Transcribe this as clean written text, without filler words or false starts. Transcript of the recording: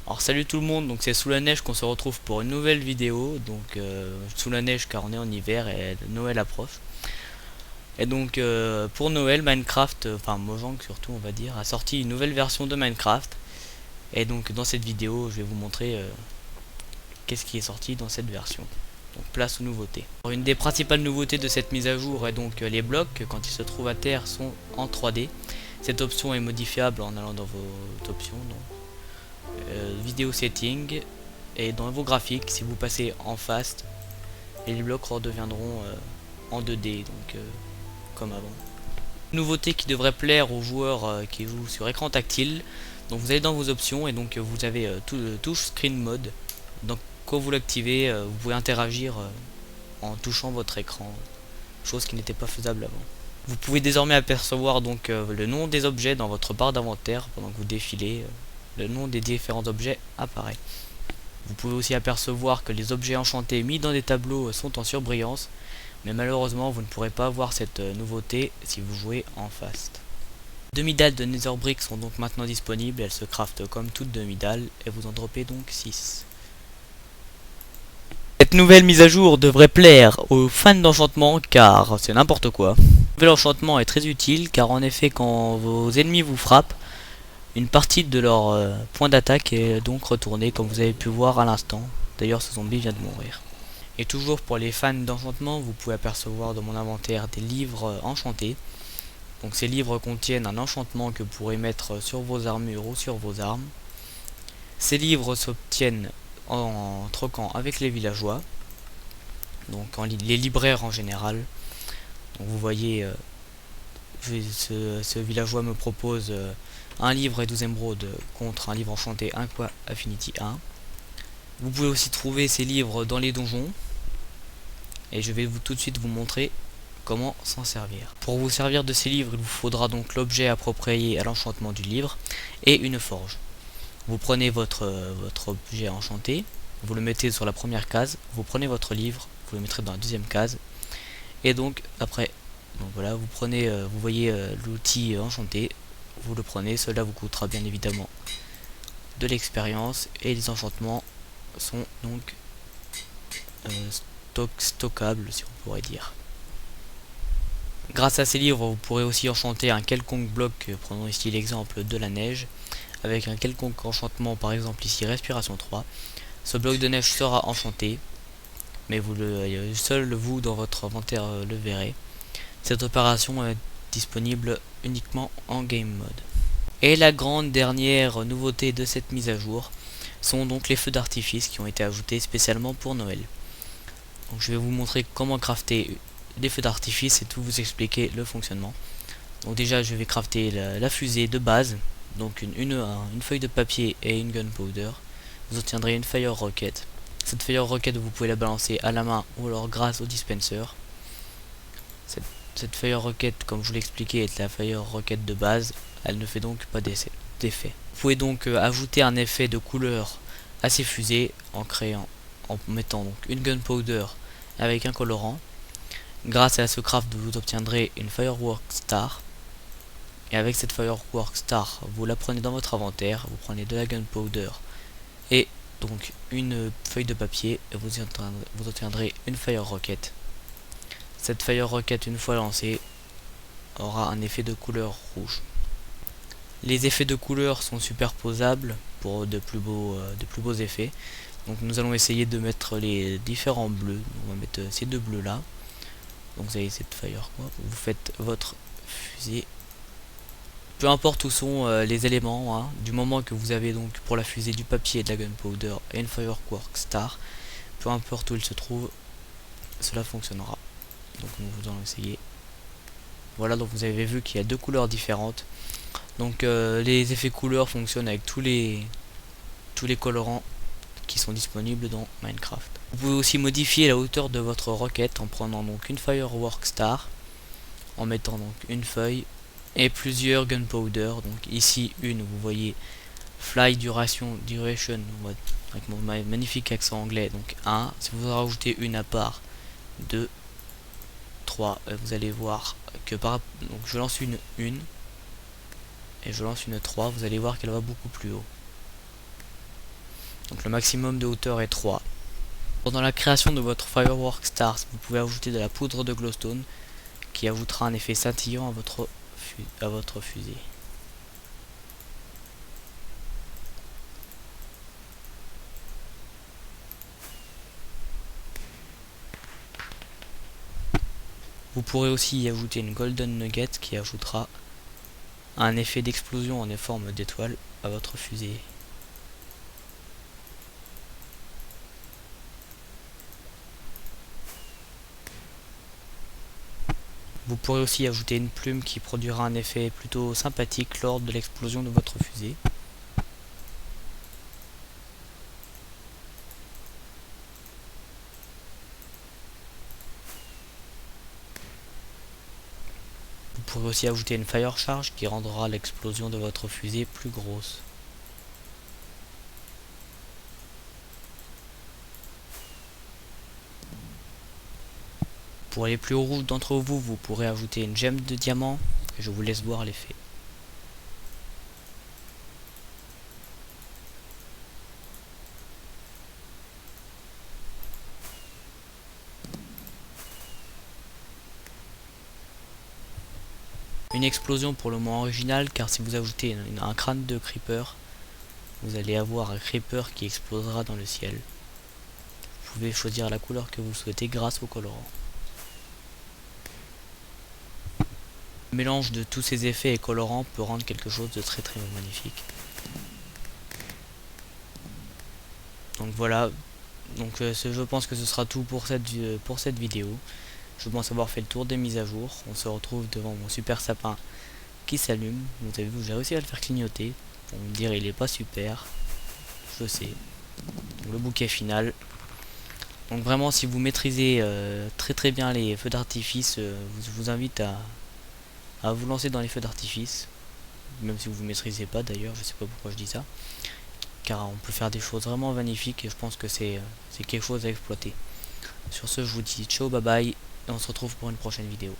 Alors salut tout le monde, donc c'est Sous la neige qu'on se retrouve pour une nouvelle vidéo. Donc sous la neige car on est en hiver et Noël approche. Et donc pour Noël, Minecraft, enfin Mojang surtout on va dire, a sorti une nouvelle version de Minecraft. Et donc dans cette vidéo je vais vous montrer qu'est-ce qui est sorti dans cette version. Donc place aux nouveautés. Alors, une des principales nouveautés de cette mise à jour est donc les blocs quand ils se trouvent à terre sont en 3D. Cette option est modifiable en allant dans vos options. Vidéo setting, et dans vos graphiques, si vous passez en fast, les blocs redeviendront en 2D, donc comme avant. Nouveauté qui devrait plaire aux joueurs qui jouent sur écran tactile. Donc vous allez dans vos options et donc vous avez tout le touche screen mode. Donc quand vous l'activez, vous pouvez interagir en touchant votre écran, chose qui n'était pas faisable avant. Vous pouvez désormais apercevoir donc le nom des objets dans votre barre d'inventaire pendant que vous défilez. Le nom des différents objets apparaît. Vous pouvez aussi apercevoir que les objets enchantés mis dans des tableaux sont en surbrillance, mais malheureusement vous ne pourrez pas voir cette nouveauté si vous jouez en fast. Demi-dalles de Nether Brick sont donc maintenant disponibles, elles se craftent comme toutes demi-dalles et vous en droppez donc 6. Cette nouvelle mise à jour devrait plaire aux fans d'enchantement car c'est n'importe quoi. Le nouvel enchantement est très utile car en effet quand vos ennemis vous frappent, une partie de leur point d'attaque est donc retournée comme vous avez pu voir à l'instant. D'ailleurs ce zombie vient de mourir. Et toujours pour les fans d'enchantement, vous pouvez apercevoir dans mon inventaire des livres enchantés. Donc ces livres contiennent un enchantement que vous pourrez mettre sur vos armures ou sur vos armes. Ces livres s'obtiennent en troquant avec les villageois, donc les libraires en général. Donc vous voyez, ce villageois me propose un livre et 12 émeraudes contre un livre enchanté Aqua Affinity 1. Vous pouvez aussi trouver ces livres dans les donjons. Et je vais tout de suite vous montrer comment s'en servir. Pour vous servir de ces livres, il vous faudra donc l'objet approprié à l'enchantement du livre et une forge. Vous prenez votre objet enchanté, vous le mettez sur la première case, vous prenez votre livre, vous le mettrez dans la deuxième case. Et donc après, donc voilà, vous prenez, vous voyez l'outil enchanté, vous le prenez, cela vous coûtera bien évidemment de l'expérience et les enchantements sont donc stockables si on pourrait dire. Grâce à ces livres vous pourrez aussi enchanter un quelconque bloc, prenons ici l'exemple de la neige, avec un quelconque enchantement, par exemple ici respiration 3. Ce bloc de neige sera enchanté, mais seul vous dans votre inventaire le verrez. Cette opération est disponible uniquement en game mode. Et la grande dernière nouveauté de cette mise à jour sont donc les feux d'artifice qui ont été ajoutés spécialement pour Noël. Donc je vais vous montrer comment crafter des feux d'artifice et tout vous expliquer le fonctionnement. Donc déjà je vais crafter la fusée de base, donc une feuille de papier et une gunpowder. Vous obtiendrez une fire rocket. Cette fire rocket vous pouvez la balancer à la main ou alors grâce au dispenser. Cette fire rocket, comme je vous l'ai expliqué, est la fire rocket de base, elle ne fait donc pas d'effet. Vous pouvez donc ajouter un effet de couleur à ces fusées en mettant donc une gunpowder avec un colorant. Grâce à ce craft vous obtiendrez une firework star, et avec cette firework star vous la prenez dans votre inventaire, vous prenez de la gunpowder et donc une feuille de papier et vous obtiendrez une fire rocket. Cette fire rocket, une fois lancée, aura un effet de couleur rouge. Les effets de couleur sont superposables pour de plus beaux effets. Donc nous allons essayer de mettre les différents bleus. On va mettre ces deux bleus là. Donc vous avez cette fire quoi. Vous faites votre fusée. Peu importe où sont les éléments, hein, du moment que vous avez donc pour la fusée du papier, de la gunpowder et une firework star, peu importe où il se trouve, cela fonctionnera. Donc nous allons essayer. Voilà, donc vous avez vu qu'il y a deux couleurs différentes. Donc les effets couleurs fonctionnent avec tous les colorants qui sont disponibles dans Minecraft. Vous pouvez aussi modifier la hauteur de votre roquette en prenant donc une firework star, en mettant donc une feuille et plusieurs gunpowder. Donc ici une, vous voyez fly duration avec mon magnifique accent anglais, donc 1. Si vous en rajoutez une à part, 2, 3, vous allez voir que donc je lance une et je lance une 3, vous allez voir qu'elle va beaucoup plus haut. Donc le maximum de hauteur est 3. Pendant la création de votre Firework Stars, vous pouvez ajouter de la poudre de glowstone qui ajoutera un effet scintillant à votre fusée. Vous pourrez aussi y ajouter une Golden Nugget qui ajoutera un effet d'explosion en forme d'étoile à votre fusée. Vous pourrez aussi ajouter une plume qui produira un effet plutôt sympathique lors de l'explosion de votre fusée. Vous pourrez aussi ajouter une Fire Charge qui rendra l'explosion de votre fusée plus grosse. Pour les plus rouges d'entre vous, vous pourrez ajouter une gemme de diamant et je vous laisse voir l'effet. Une explosion pour le moins original, car si vous ajoutez un crâne de creeper, vous allez avoir un creeper qui explosera dans le ciel. Vous pouvez choisir la couleur que vous souhaitez grâce au colorant. Le mélange de tous ces effets et colorants peut rendre quelque chose de très magnifique. Donc voilà, je pense que ce sera tout pour cette vidéo. Je pense avoir fait le tour des mises à jour. On se retrouve devant mon super sapin qui s'allume. Vous avez vu, j'ai réussi à le faire clignoter. On me dirait il est pas super. Je sais. Donc, le bouquet final. Donc vraiment, si vous maîtrisez très bien les feux d'artifice, je vous invite à vous lancer dans les feux d'artifice. Même si vous ne maîtrisez pas d'ailleurs, je sais pas pourquoi je dis ça. Car on peut faire des choses vraiment magnifiques et je pense que c'est quelque chose à exploiter. Sur ce, je vous dis ciao, bye bye, et on se retrouve pour une prochaine vidéo.